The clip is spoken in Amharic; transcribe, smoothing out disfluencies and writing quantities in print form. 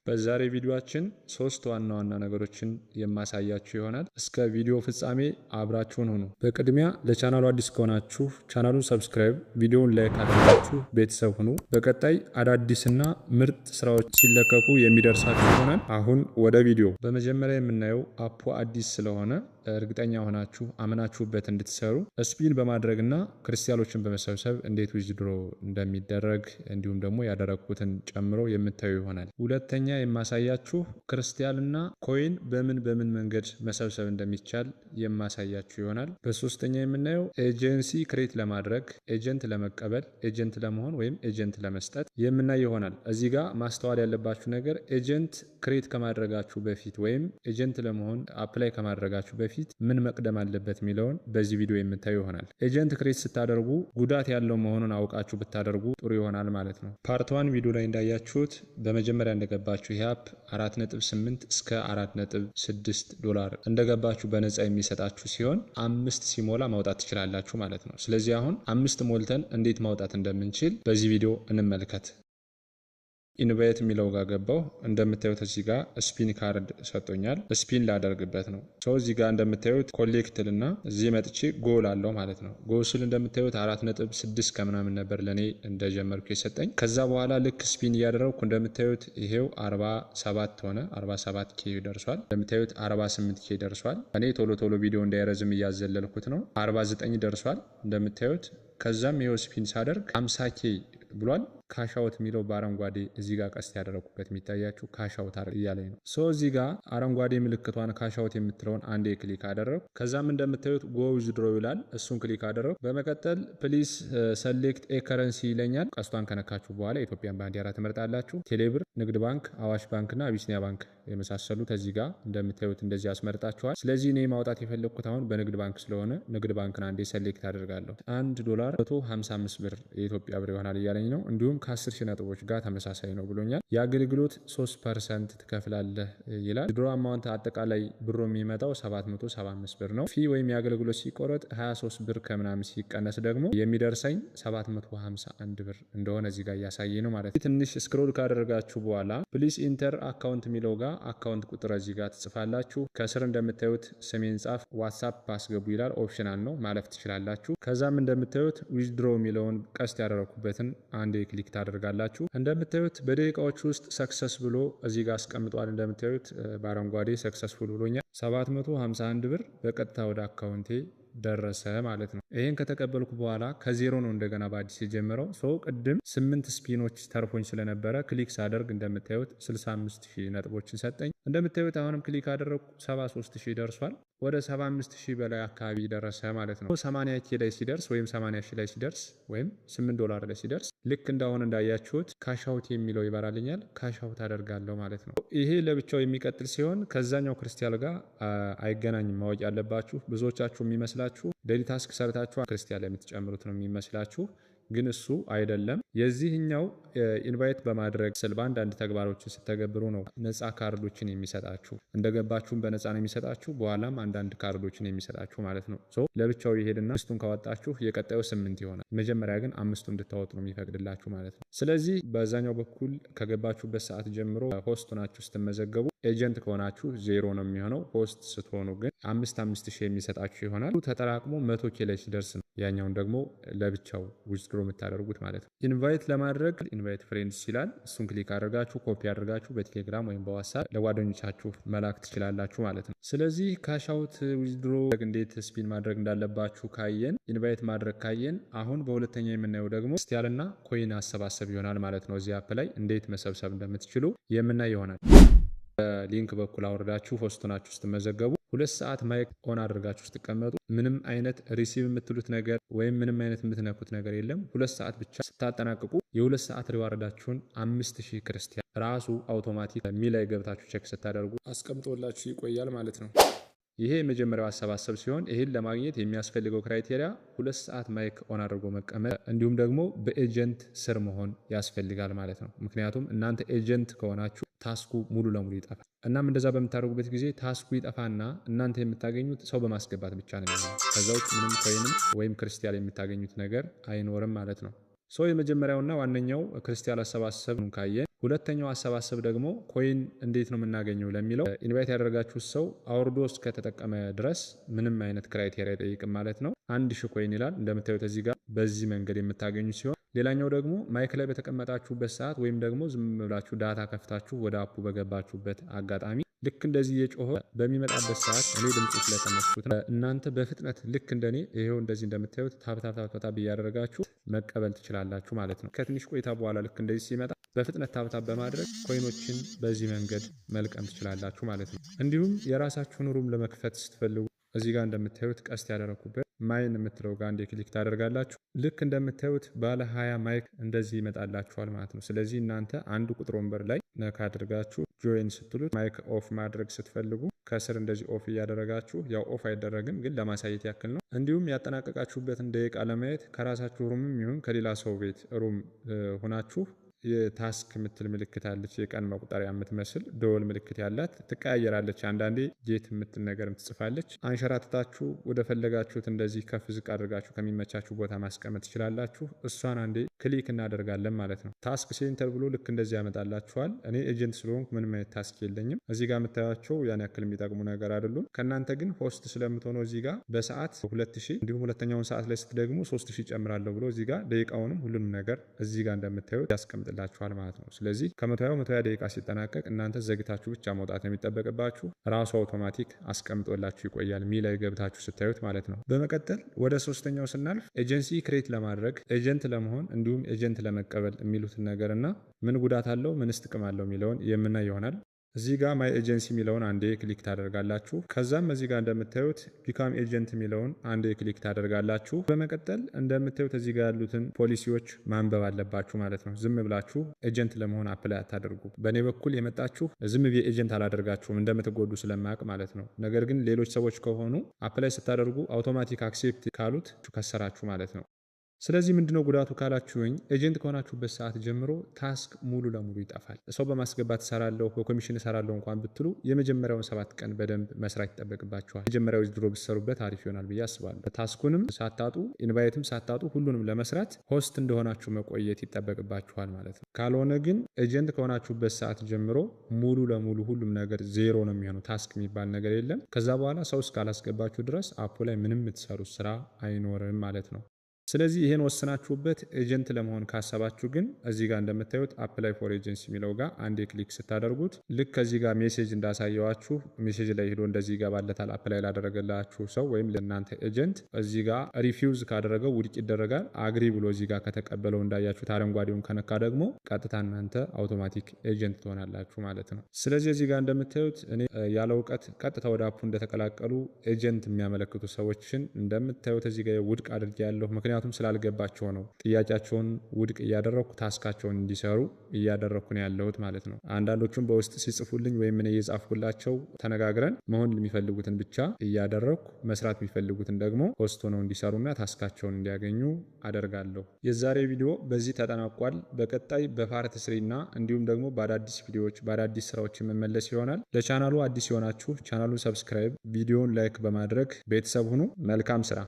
በዛሬ ቪዲዮአችን ሶስት ዋና ዋና ነገሮችን የማሳያችሁ ይሆናል። እስከ ቪዲዮ ፍጻሜ አብራችሁን ሁኑ። በቅድሚያ ለቻናሉ አዲስ ከሆናችሁ ቻናሉን ሰብስክራይብ፣ ቪዲዮውን ላይክ አድርጋችሁ ቤተሰብ ሁኑ። በቀጣይ አዳዲስና ምርጥ ስራዎች ሲለቀቁ የሚደርሳችሁ ይሆናል። አሁን ወደ ቪዲዮ። በመጀመሪያ የምናየው አፑ አዲስ ስለሆነ እርግጠኛ ሆናችሁ አመናችሁበት እንድትሰሩ ስፒን በማድረግና ክርስቲያኖችን በመሰብሰብ እንዴት ዊዝድሮ እንደሚደረግ እንዲሁም ደግሞ ያደረኩትን ጨምሮ የምታዩ ይሆናል። ሁለተኛ የማሳያችሁ ክርስቲያንና ኮይን በምን መንገድ መሰብሰብ እንደሚቻል የማሳያችሁ ይሆናል። በሶስተኛ የምናየው ኤጀንሲ ክሬት ለማድረግ ኤጀንት ለመቀበል ኤጀንት ለመሆን ወይም ኤጀንት ለመስጠት የምናይ ይሆናል። እዚህ ጋር ማስተዋል ያለባችሁ ነገር ኤጀንት ክሬት ከማድረጋችሁ በፊት ወይም ኤጀንት ለመሆን አፕላይ ከማድረጋችሁ በፊት ምን መቅደም አለበት የሚለውን በዚህ ቪዲዮ የምታዩ ይሆናል። ኤጀንት ክሬት ስታደርጉ ጉዳት ያለው መሆኑን አውቃችሁ ብታደርጉ ጥሩ ይሆናል ማለት ነው። ፓርት 1 ቪዲዮ ላይ እንዳያችሁት በመጀመሪያ እንደገባችሁ ይህ አፕ 4.8 እስከ 4.6 ዶላር እንደገባችሁ በነፃ የሚሰጣችሁ ሲሆን 5 ሲሞላ ማውጣት ትችላላችሁ ማለት ነው። ስለዚህ አሁን 5 ሞልተን እንዴት ማውጣት እንደምንችል በዚህ ቪዲዮ እንመልከት። ኢንቫይት የሚለው ጋር ገባው። እንደምታዩት እዚህ ጋር ስፒን ካርድ ሰጥቶኛል። ስፒን ላደርግበት ነው። እዚህ ጋር እንደምታዩት ኮሌክትል እና እዚህ መጥቼ ጎል አለው ማለት ነው። ጎል ስል እንደምታዩት 4.6 ከምናምን ነበር ለኔ እንደጀመርኩ የሰጠኝ። ከዛ በኋላ ልክ ስፒን እያደረግኩ እንደምታዩት ይሄው 47 ሆነ። 47 ኬ ደርሷል። እንደምታዩት 48 ኬ ደርሷል። እኔ ቶሎ ቪዲዮ እንዳይረዝም እያዘለልኩት ነው። 49 ደርሷል እንደምታዩት። ከዛም ይሄው ስፒን ሳደርግ 50 ኬ ብሏል። ካሻውት የሚለው በአረንጓዴ እዚህ ጋር ቀስት ያደረኩበት የሚታያችሁ ካሻውት እያለኝ ነው። እዚህ ጋር አረንጓዴ ምልክቷን ካሻውት የምትለውን አንዴ ክሊክ አደረኩ። ከዛም እንደምታዩት ጎ ዊዝድሮ ይላል። እሱን ክሊክ አደረኩ። በመቀጠል ፕሊስ ሰሌክት ኤ ከረንሲ ይለኛል። ቀስቷን ከነካችሁ በኋላ የኢትዮጵያን ባንዲራ ትመርጣላችሁ። ቴሌብር፣ ንግድ ባንክ፣ አዋሽ ባንክ እና አቢሲኒያ ባንክ የመሳሰሉት እዚህ ጋር እንደምታዩት እንደዚህ ያስመርጣችኋል። ስለዚህ እኔ ማውጣት የፈለግኩት አሁን በንግድ ባንክ ስለሆነ ንግድ ባንክን አንዴ ሰሌክት አደርጋለሁ። $1 155 ብር የኢትዮጵያ ብር ይሆናል እያለኝ ነው። እንዲሁም ከ10 ሺህ ነጥቦች ጋር ተመሳሳይ ነው ብሎኛል። የአገልግሎት 3% ትከፍላለህ ይላል። ድሮ አማውንት አጠቃላይ ብሮ የሚመጣው 775 ብር ነው። ፊ ወይም የአገልግሎት ሲቆረጥ 23 ብር ከምናምን ሲቀነስ ደግሞ የሚደርሰኝ 751 ብር እንደሆነ እዚህ ጋር እያሳየ ነው ማለት ነው። ትንሽ ስክሮል ካደረጋችሁ በኋላ ፕሊስ ኢንተር አካውንት የሚለው ጋር አካውንት ቁጥር እዚህ ጋር ትጽፋላችሁ። ከስር እንደምታዩት ስሜን ጻፍ፣ ዋትሳፕ አስገቡ ይላል። ኦፕሽናል ነው ማለፍ ትችላላችሁ። ከዛም እንደምታዩት ዊዝድሮ የሚለውን ቀስት ያደረኩበትን አንዴ ክሊክ ታደርጋላችሁ። እንደምታዩት በደቂቃዎች ውስጥ ሰክሰስ ብሎ እዚህ ጋር አስቀምጧል። እንደምታዩት በአረንጓዴ ሰክሰስፉል ብሎኛል። 751 ብር በቀጥታ ወደ አካውንቴ ደረሰ ማለት ነው። ይሄን ከተቀበልኩ በኋላ ከዜሮ ነው እንደገና በአዲስ የጀመረው። ቅድም 8 ስፒኖች ተርፎኝ ስለነበረ ክሊክ ሳደርግ እንደምታዩት 65000 ነጥቦችን ሰጠኝ። እንደምታዩት አሁንም ክሊክ አደረግኩ 73000 ደርሷል። ወደ 75000 በላይ አካባቢ ደረሰ ማለት ነው። 80 ኬ ላይ ሲደርስ ወይም 80 ሺህ ላይ ሲደርስ ወይም $8 ላይ ሲደርስ ልክ እንዳሁን እንዳያችሁት ካሻውት የሚለው ይበራልኛል። ካሻውት አደርጋለሁ ማለት ነው። ይሄ ለብቻው የሚቀጥል ሲሆን ከዛኛው ክርስቲያን ጋር አይገናኝም። ማወቅ ያለባችሁ ብዙዎቻችሁ የሚመስላችሁ ዴይሊ ታስክ ሰርታችሁ ክርስቲያን ላይ የምትጨምሩት ነው የሚመስላችሁ፣ ግን እሱ አይደለም። የዚህኛው ኢንቫይት በማድረግ በአንዳንድ ተግባሮችን ስተገብሩ ነው ነፃ ካርዶችን የሚሰጣችሁ። እንደገባችሁም በነፃ ነው የሚሰጣችሁ፣ በኋላም አንዳንድ ካርዶችን የሚሰጣችሁ ማለት ነው። ለብቻው ይሄድና 5ቱን ካወጣችሁ የቀጣዩ 8 ይሆናል። መጀመሪያ ግን 5ቱ እንድታወጡ ነው የሚፈቅድላችሁ ማለት ነው። ስለዚህ በዛኛው በኩል ከገባችሁበት ሰዓት ጀምሮ ሆስት ናችሁ ስትመዘገቡ ኤጀንት ከሆናችሁ 0 ነው የሚሆነው። ሆስት ስትሆኑ ግን 5,000 የሚሰጣችሁ ይሆናል። ተጠራቅሞ 100 ኬ ላይ ሲደርስ ነው ያኛውን ደግሞ ለብቻው ዊዝድሮ የምታደርጉት ማለት ነው። ኢንቫይት ለማድረግ ኢንቫይት ፍሬንድስ ይላል። እሱን ክሊክ አድርጋችሁ ኮፒ አድርጋችሁ በቴሌግራም ወይም በዋትስአፕ ለጓደኞቻችሁ መላክ ትችላላችሁ ማለት ነው። ስለዚህ ካሻውት ዊዝድሮ እንዴት ስፒን ማድረግ እንዳለባችሁ ካየን፣ ኢንቫይት ማድረግ ካየን፣ አሁን በሁለተኛ የምናየው ደግሞ ክርስቲያንና ኮይን አሰባሰብ ይሆናል ማለት ነው። እዚህ አፕ ላይ እንዴት መሰብሰብ እንደምትችሉ የምናይ ይሆናል። ሊንክ በኩል አውርዳችሁ ሆስት ናችሁ ስትመዘገቡ 2 ሰዓት ማይክ ኦን አድርጋችሁ ስትቀመጡ ምንም አይነት ሪሲቭ የምትሉት ነገር ወይም ምንም አይነት የምትነኩት ነገር የለም። 2 ሰዓት ብቻ ስታጠናቅቁ የ2 ሰዓት ሪዋርዳችሁን 5000 ክርስቲያን ራሱ አውቶማቲክ ሚላይ ገብታችሁ ቼክ ስታደርጉ አስቀምጦላችሁ ይቆያል ማለት ነው። ይሄ የመጀመሪያው አሰባሰብ ሲሆን ይህን ለማግኘት የሚያስፈልገው ክራይቴሪያ 2 ሰዓት ማይክ ኦን አድርጎ መቀመጥ እንዲሁም ደግሞ በኤጀንት ስር መሆን ያስፈልጋል ማለት ነው። ምክንያቱም እናንተ ኤጀንት ከሆናችሁ ታስኩ ሙሉ ለሙሉ ይጠፋል። እናም እንደዛ በምታደርጉበት ጊዜ ታስኩ ይጠፋና እናንተ የምታገኙት ሰው በማስገባት ብቻ ነው የሚሆነው። ከዛ ውጭ ምንም ኮይንም ወይም ክርስቲያን የምታገኙት ነገር አይኖርም ማለት ነው። የመጀመሪያውና ዋነኛው ክርስቲያን አሰባሰብ ካየን፣ ሁለተኛው አሰባሰብ ደግሞ ኮይን እንዴት ነው የምናገኘው ለሚለው ኢንቫይት ያደረጋችሁ ሰው አውርዶ እስከተጠቀመ ድረስ ምንም አይነት ክራይቴሪያ አይጠይቅም ማለት ነው። 1000 ኮይን ይላል እንደምታዩት እዚህ ጋር በዚህ መንገድ የምታገኙ ሲሆን፣ ሌላኛው ደግሞ ማይክ ላይ በተቀመጣችሁበት ሰዓት ወይም ደግሞ ዝም ብላችሁ ዳታ ከፍታችሁ ወደ አፑ በገባችሁበት አጋጣሚ ልክ እንደዚህ የጮኸ በሚመጣበት ሰዓት እኔ ድምፁ ስለቀነስኩት እናንተ በፍጥነት ልክ እንደኔ ይሄው እንደዚህ እንደምታዩት ታብታብ እያደረጋችሁ መቀበል ትችላላችሁ ማለት ነው። ከትንሽ ቆይታ በኋላ ልክ እንደዚህ ሲመጣ በፍጥነት ታብታብ በማድረግ ኮይኖችን በዚህ መንገድ መልቀም ትችላላችሁ ማለት ነው። እንዲሁም የራሳችሁን ሩም ለመክፈት ስትፈልጉ እዚህ ጋር እንደምታዩት ቀስት ያደረኩበት ማይን የምትለው ጋር አንዴ ክሊክ ታደርጋላችሁ። ልክ እንደምታዩት ባለ 20 ማይክ እንደዚህ ይመጣላችኋል ማለት ነው። ስለዚህ እናንተ አንዱ ቁጥር ወንበር ላይ ነካ አድርጋችሁ ጆይን ስትሉት ማይክ ኦፍ ማድረግ ስትፈልጉ ከስር እንደዚህ ኦፍ እያደረጋችሁ፣ ያው ኦፍ አይደረግም ግን ለማሳየት ያክል ነው። እንዲሁም ያጠናቀቃችሁበትን ደቂቃ ለማየት ከራሳችሁ ሩምም ይሁን ከሌላ ሰው ቤት ሩም ሆናችሁ የታስክ ምትል ምልክት አለች፣ የቀን መቁጠሪያ የምትመስል ደወል ምልክት ያላት ትቀያየራለች። አንዳንዴ ጄት ምትል ነገር ትጽፋለች። አንሸራትታችሁ ወደ ፈለጋችሁት እንደዚህ ከፍ ዝቅ አድርጋችሁ ከሚመቻችሁ ቦታ ማስቀመጥ ትችላላችሁ። እሷን አንዴ ክሊክ እናደርጋለን ማለት ነው። ታስክ ሴንተር ብሎ ልክ እንደዚህ ያመጣላችኋል። እኔ ኤጀንት ስለሆንኩ ምንም አይነት ታስክ የለኝም። እዚህ ጋር የምታያቸው ያን ያክል የሚጠቅሙ ነገር አይደሉም። ከእናንተ ግን ሆስት ስለምትሆነው እዚህ ጋር በሰዓት 2000 እንዲሁም ሁለተኛውን ሰዓት ላይ ስትደግሙ 3000 ጨምራለሁ ብሎ እዚህ ጋር ደቂቃውንም ሁሉንም ነገር እዚህ ጋር እንደምታዩት ያስቀምጥላችኋል ማለት ነው። ስለዚህ ከ120 ደቂቃ ሲጠናቀቅ እናንተ ዘግታችሁ ብቻ መውጣት የሚጠበቅባችሁ፣ ራሱ አውቶማቲክ አስቀምጦላችሁ ይቆያል ሚላይ ገብታችሁ ስታዩት ማለት ነው። በመቀጠል ወደ ሶስተኛው ስናልፍ ኤጀንሲ ክሬት ለማድረግ ኤጀንት ለመሆን እንዲሁም ኤጀንት ለመቀበል የሚሉትን ነገርና ምን ጉዳት አለው ምንስ ጥቅም አለው የሚለውን የምናይ ይሆናል። እዚህ ጋር ማይ ኤጀንሲ የሚለውን አንዴ ክሊክ ታደርጋላችሁ። ከዛም እዚህ ጋር እንደምታዩት ቢካም ኤጀንት የሚለውን አንዴ ክሊክ ታደርጋላችሁ። በመቀጠል እንደምታዩት እዚህ ጋር ያሉትን ፖሊሲዎች ማንበብ አለባችሁ ማለት ነው። ዝም ብላችሁ ኤጀንት ለመሆን አፕላይ አታደርጉ። በእኔ በኩል የመጣችሁ ዝም ብዬ ኤጀንት አላደርጋችሁም እንደምትጎዱ ስለማያውቅ ማለት ነው። ነገር ግን ሌሎች ሰዎች ከሆኑ አፕላይ ስታደርጉ አውቶማቲክ አክሴፕት ካሉት ከሰራችሁ ማለት ነው። ስለዚህ ምንድነው ጉዳቱ ካላችሁኝ፣ ኤጀንት ከሆናችሁበት ሰዓት ጀምሮ ታስክ ሙሉ ለሙሉ ይጠፋል። ሰው በማስገባት እሰራለሁ በኮሚሽን እሰራለሁ እንኳን ብትሉ የመጀመሪያውን 7 ቀን በደንብ መስራት ይጠበቅባችኋል። የመጀመሪያው ድሮ ብትሰሩበት አሪፍ ይሆናል ብዬ አስባለሁ። ታስኩንም ሳታጡ ኢንቫይትም ሳታጡ ሁሉንም ለመስራት ሆስት እንደሆናችሁ መቆየት ይጠበቅባችኋል ማለት ነው። ካልሆነ ግን ኤጀንት ከሆናችሁበት ሰዓት ጀምሮ ሙሉ ለሙሉ ሁሉም ነገር ዜሮ ነው የሚሆነው። ታስክ የሚባል ነገር የለም። ከዛ በኋላ ሰው እስካላስገባችሁ ድረስ አፑ ላይ ምንም የምትሰሩት ስራ አይኖርም ማለት ነው። ስለዚህ ይሄን ወስናችሁበት ኤጀንት ለመሆን ካሰባችሁ ግን እዚህ ጋር እንደምታዩት አፕላይ ፎር ኤጀንሲ የሚለው ጋር አንዴ ክሊክ ስታደርጉት ልክ ከዚህ ጋር ሜሴጅ እንዳሳየዋችሁ ሜሴጅ ላይ ሄዶ እንደዚህ ይገባለታል። አፕላይ ላደረገላችሁ ሰው ወይም ለእናንተ ኤጀንት እዚህ ጋር ሪፊውዝ ካደረገው ውድቅ ይደረጋል። አግሪ ብሎ እዚህ ጋር ከተቀበለው እንዳያችሁት አረንጓዴውን ከነካ ደግሞ ቀጥታ እናንተ አውቶማቲክ ኤጀንት ትሆናላችሁ ማለት ነው። ስለዚህ እዚህ ጋር እንደምታዩት እኔ ያለ እውቀት ቀጥታ ወደ አፑ እንደተቀላቀሉ ኤጀንት የሚያመለክቱ ሰዎችን እንደምታዩት እዚህ ጋር ውድቅ አድርጌ ያለሁ ምክንያቱም ስላልገባቸው ነው። ጥያቄያቸውን ውድቅ እያደረኩ ታስካቸውን እንዲሰሩ እያደረኩ ነው ያለሁት ማለት ነው። አንዳንዶቹም በውስጥ ሲጽፉልኝ ወይም እኔ እየጻፍኩላቸው ተነጋግረን መሆን የሚፈልጉትን ብቻ እያደረኩ መስራት የሚፈልጉትን ደግሞ ሆስት ሆነው እንዲሰሩና ታስካቸውን እንዲያገኙ አደርጋለሁ። የዛሬ ቪዲዮ በዚህ ተጠናቋል። በቀጣይ በፓርት 3 እና እንዲሁም ደግሞ በአዳዲስ ቪዲዮዎች በአዳዲስ ስራዎች የምመለስ ይሆናል። ለቻናሉ አዲስ የሆናችሁ ቻናሉን ሰብስክራይብ፣ ቪዲዮውን ላይክ በማድረግ ቤተሰብ ሁኑ። መልካም ስራ